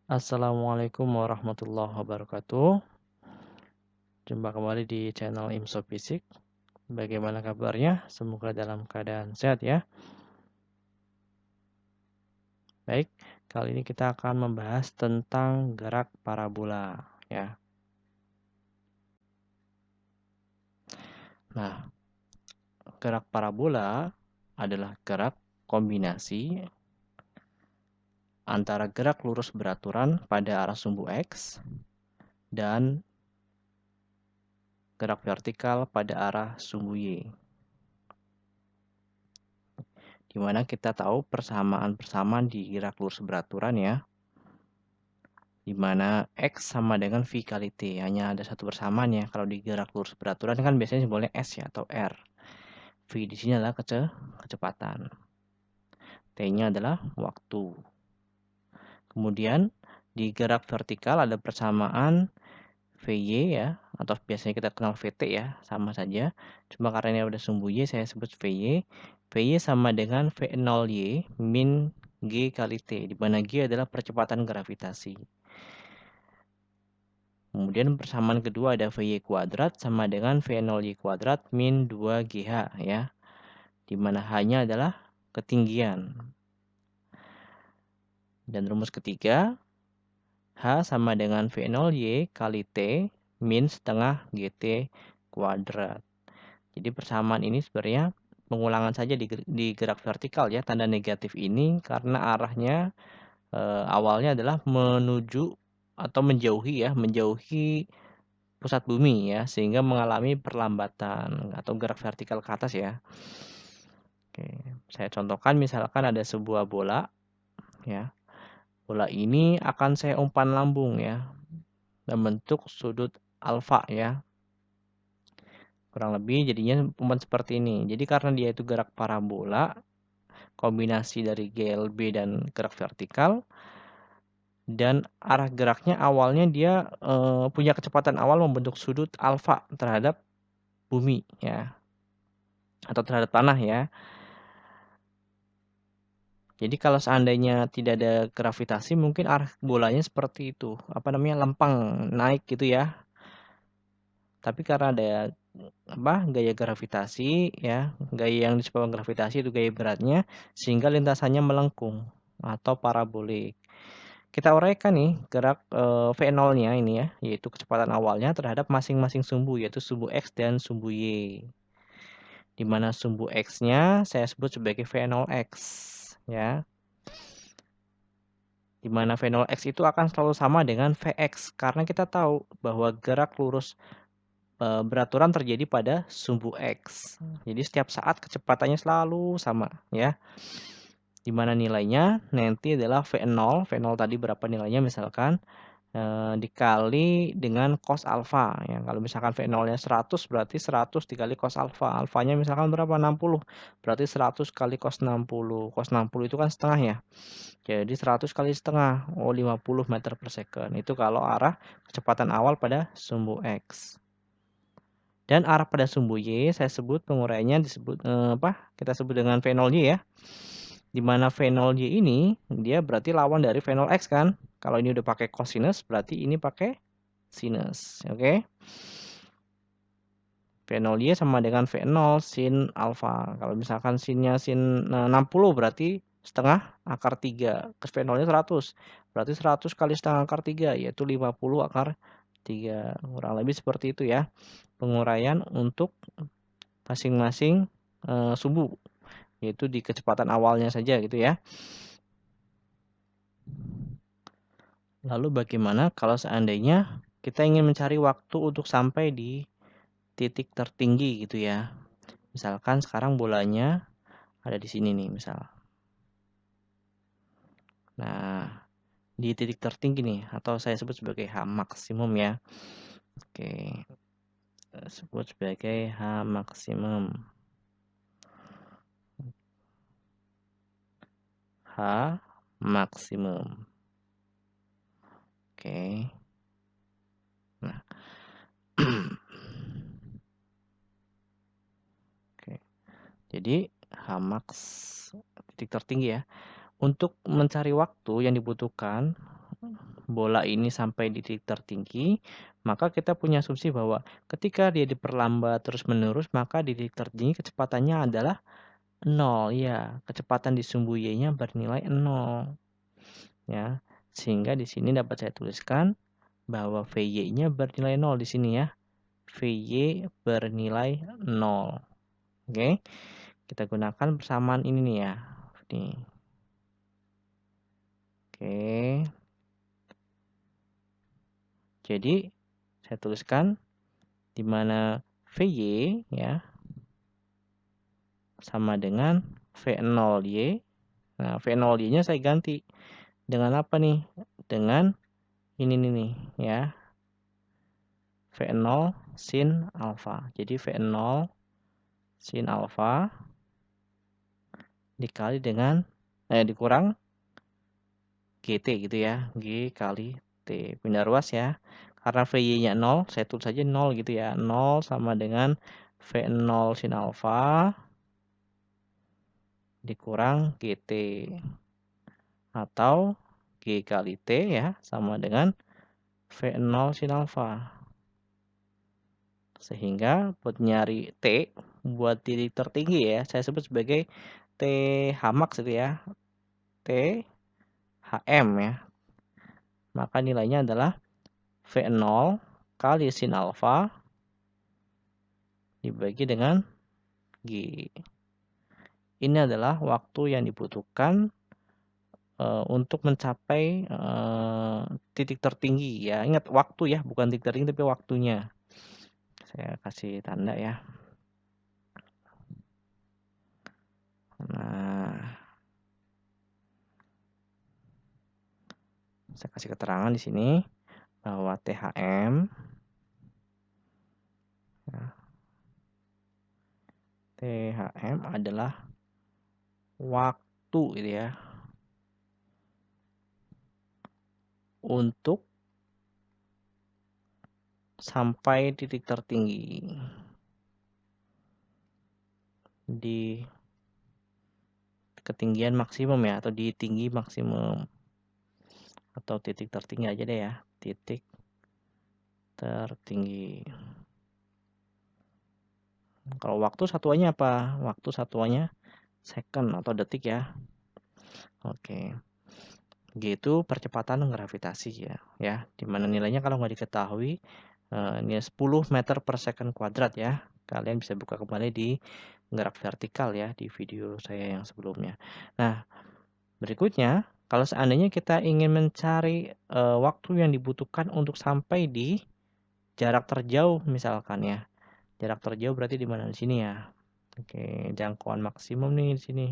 Assalamualaikum warahmatullahi wabarakatuh. Jumpa kembali di channel IMSO Fisik. Bagaimana kabarnya? Semoga dalam keadaan sehat ya. Baik, kali ini kita akan membahas tentang gerak parabola ya. Nah, gerak parabola adalah gerak kombinasi antara gerak lurus beraturan pada arah sumbu X dan gerak vertikal pada arah sumbu Y. Di mana kita tahu persamaan-persamaan di gerak lurus beraturan ya, di mana X sama dengan V kali T. Hanya ada satu persamaan ya. Kalau di gerak lurus beraturan kan biasanya simbolnya S ya atau R. V di sini adalah kecepatan. T-nya adalah waktu. Kemudian di gerak vertikal ada persamaan VY ya, atau biasanya kita kenal VT ya, sama saja. Cuma karena ini udah sumbu Y, saya sebut VY. VY sama dengan V0Y min G kali T, di mana G adalah percepatan gravitasi. Kemudian persamaan kedua ada VY kuadrat sama dengan V0Y kuadrat min 2GH ya. Di mana H-nya adalah ketinggian. Dan rumus ketiga, H sama dengan V0Y kali T min setengah GT kuadrat. Jadi persamaan ini sebenarnya pengulangan saja di gerak vertikal ya. Tanda negatif ini karena arahnya awalnya adalah menuju atau menjauhi pusat bumi ya, sehingga mengalami perlambatan atau gerak vertikal ke atas ya. Oke, saya contohkan misalkan ada sebuah bola ya. Bola ini akan saya umpan lambung ya, membentuk sudut alfa ya. Kurang lebih jadinya umpan seperti ini. Jadi karena dia itu gerak parabola, kombinasi dari GLB dan gerak vertikal, dan arah geraknya awalnya dia punya kecepatan awal membentuk sudut alfa terhadap bumi ya, atau terhadap tanah ya. Jadi kalau seandainya tidak ada gravitasi mungkin arah bolanya seperti itu, apa namanya, lempeng naik gitu ya. Tapi karena ada gaya gravitasi ya, gaya yang disebabkan gravitasi itu gaya beratnya, sehingga lintasannya melengkung atau parabolik. Kita uraikan nih gerak V0-nya ini ya, yaitu kecepatan awalnya terhadap masing-masing sumbu, yaitu sumbu X dan sumbu Y. Di mana sumbu X-nya saya sebut sebagai V0X ya. Di mana V0X itu akan selalu sama dengan Vx karena kita tahu bahwa gerak lurus beraturan terjadi pada sumbu X. Jadi setiap saat kecepatannya selalu sama ya. Di mana nilainya nanti adalah V0. V0 tadi berapa nilainya misalkan dikali dengan cos alfa ya. Kalau misalkan V0-nya 100 berarti 100 dikali cos alfa. Alfanya misalkan berapa? 60. Berarti 100 kali cos 60. Cos 60 itu kan setengah ya. Jadi 100 kali setengah, 50 meter per second. Itu kalau arah kecepatan awal pada sumbu X. Dan arah pada sumbu Y, saya sebut penguraiannya disebut kita sebut dengan V0Y ya. Di mana V0Y ini dia berarti lawan dari V0X kan. Kalau ini udah pakai cosinus, berarti ini pakai sinus, oke? V0Y sama dengan V0 sin alfa. Kalau misalkan sinnya sin 60 berarti setengah akar 3. Ke V0-nya 100. Berarti 100 kali setengah akar 3 yaitu 50 akar 3. Kurang lebih seperti itu ya. Penguraian untuk masing-masing sumbu, yaitu di kecepatan awalnya saja gitu ya. Lalu bagaimana kalau seandainya kita ingin mencari waktu untuk sampai di titik tertinggi gitu ya. Misalkan sekarang bolanya ada di sini nih misal. Nah, di titik tertinggi nih atau saya sebut sebagai H maksimum ya. Oke. Sebut sebagai H maksimum. H maksimum. Oke. Nah. Oke. Jadi H max titik tertinggi ya. Untuk mencari waktu yang dibutuhkan bola ini sampai di titik tertinggi, maka kita punya asumsi bahwa ketika dia diperlambat terus-menerus, maka di titik tertinggi kecepatannya adalah 0. Ya, kecepatan di sumbu Y-nya bernilai 0. Ya, sehingga di sini dapat saya tuliskan bahwa VY-nya bernilai 0 di sini ya. VY bernilai 0. Oke. Kita gunakan persamaan ini nih ya. Nih. Oke. Jadi saya tuliskan di mana VY ya sama dengan V0Y. Nah, V0Y-nya saya ganti dengan apa nih? Dengan ini nih ya. V0 sin alfa. Jadi V0 sin alfa dikali dengan dikurang GT gitu ya. G kali T. Pindah ruas ya. Karena VY-nya 0, saya tulis saja 0 gitu ya. 0 sama dengan V0 sin alfa dikurang GT. Atau G kali T ya sama dengan V0 sin alfa. Sehingga buat nyari T, buat titik tertinggi ya, saya sebut sebagai TH max itu ya. THM ya. Maka nilainya adalah V0 kali sin alfa dibagi dengan G. Ini adalah waktu yang dibutuhkan untuk mencapai titik tertinggi ya. Ingat waktu ya, bukan titik tertinggi tapi waktunya. Saya kasih tanda ya. Nah, saya kasih keterangan di sini bahwa THM ya, THM adalah waktu gitu ya untuk sampai titik tertinggi di ketinggian maksimum ya, atau di tinggi maksimum, atau titik tertinggi aja deh ya, titik tertinggi. Kalau waktu satuannya apa? Waktu satuannya second atau detik ya. Oke. G itu percepatan gravitasi ya. Dimana nilainya kalau nggak diketahui nilai 10 meter per second kuadrat ya. Kalian bisa buka kembali di gerak vertikal ya di video saya yang sebelumnya. Nah, berikutnya kalau seandainya kita ingin mencari waktu yang dibutuhkan untuk sampai di jarak terjauh misalkan ya. Jarak terjauh berarti di mana? Di sini ya. Oke, jangkauan maksimum nih di sini.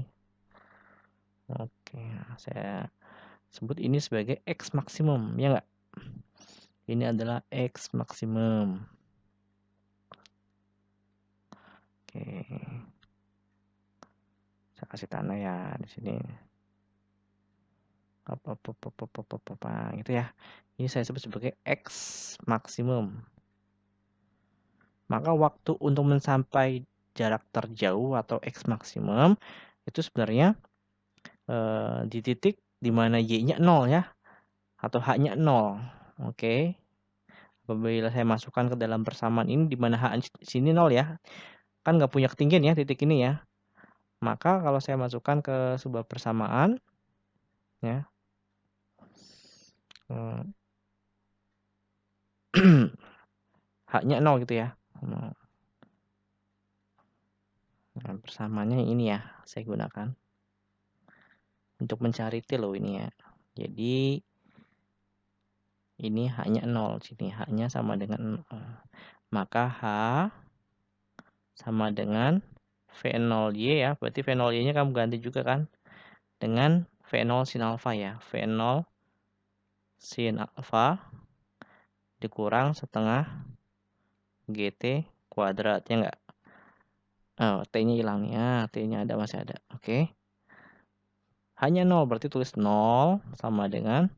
Oke, saya sebut ini sebagai X maksimum, ya enggak? Ini adalah X maksimum. Oke. Saya kasih tanda ya di sini. Apa gitu ya. Ini saya sebut sebagai X maksimum. Maka waktu untuk mencapai jarak terjauh atau X maksimum itu sebenarnya di titik di mana Y-nya 0 ya, atau H-nya 0. Oke. Apabila saya masukkan ke dalam persamaan ini di mana H sini 0 ya, kan nggak punya ketinggian ya titik ini ya. Maka kalau saya masukkan ke sebuah persamaan ya, H-nya 0 gitu ya. Nah, persamaannya ini ya, saya gunakan untuk mencari T loh ini ya. Jadi ini H-nya 0 sini, H-nya sama dengan 0. Maka H sama dengan V0Y ya, berarti V0Y-nya kamu ganti juga kan dengan V0 sin alfa ya. V0 sin alfa dikurang setengah GT kuadrat ya enggak? Oh, T-nya hilang nih. Ah, T-nya ada, masih ada. Oke. Hanya 0 berarti tulis 0 sama dengan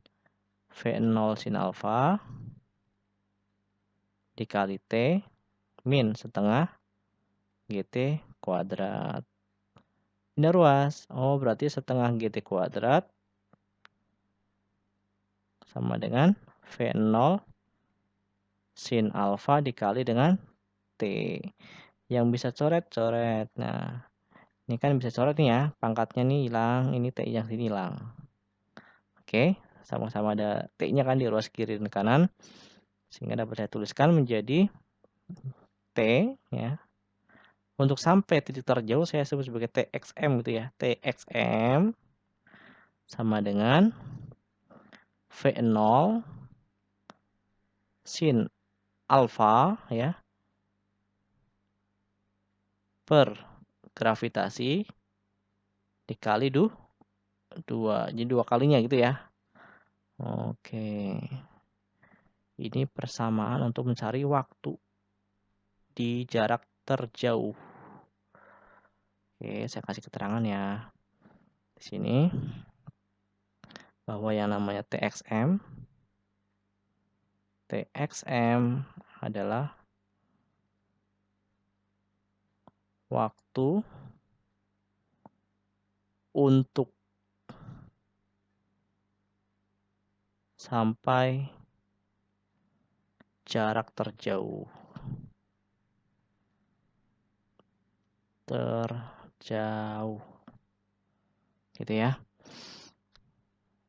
V0 sin alfa dikali T min setengah GT kuadrat. Pindah ruas. Oh, berarti setengah GT kuadrat sama dengan V0 sin alfa dikali dengan T. Yang bisa coret-coret. Nah, ini kan bisa coret nih ya. Pangkatnya nih hilang, ini T yang sini hilang. Oke, sama-sama ada T-nya kan di ruas kiri dan kanan. Sehingga dapat saya tuliskan menjadi T ya. Untuk sampai titik terjauh saya sebut sebagai TXM gitu ya. TXM sama dengan V0 sin alfa ya per gravitasi dikali 2. Jadi 2 kalinya gitu ya. Oke. Ini persamaan untuk mencari waktu di jarak terjauh. Oke, saya kasih keterangan ya. Di sini bahwa yang namanya TXM adalah waktu untuk sampai jarak terjauh. Gitu ya.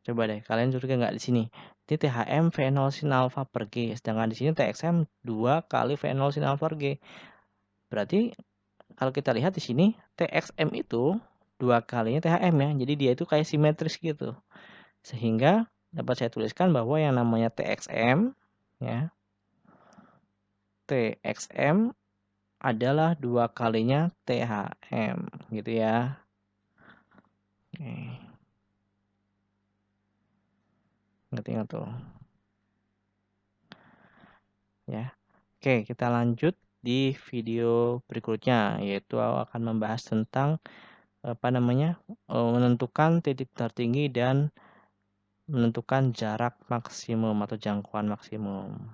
Coba deh kalian juga nggak di sini. Ini THM V0 sin alfa per G. Sedangkan di sini TXM 2 kali V0 sin alfa per G. Berarti kalau kita lihat di sini TXM itu 2 kalinya THM ya. Jadi dia itu kayak simetris gitu. Sehingga dapat saya tuliskan bahwa yang namanya TXM ya. TXM adalah 2 kalinya THM gitu ya. Oke. Ngerti nggak tuh? Ya. Oke, kita lanjut di video berikutnya, yaitu akan membahas tentang menentukan titik tertinggi dan menentukan jarak maksimum atau jangkauan maksimum.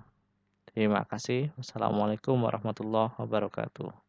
Terima kasih. Wassalamualaikum warahmatullahi wabarakatuh.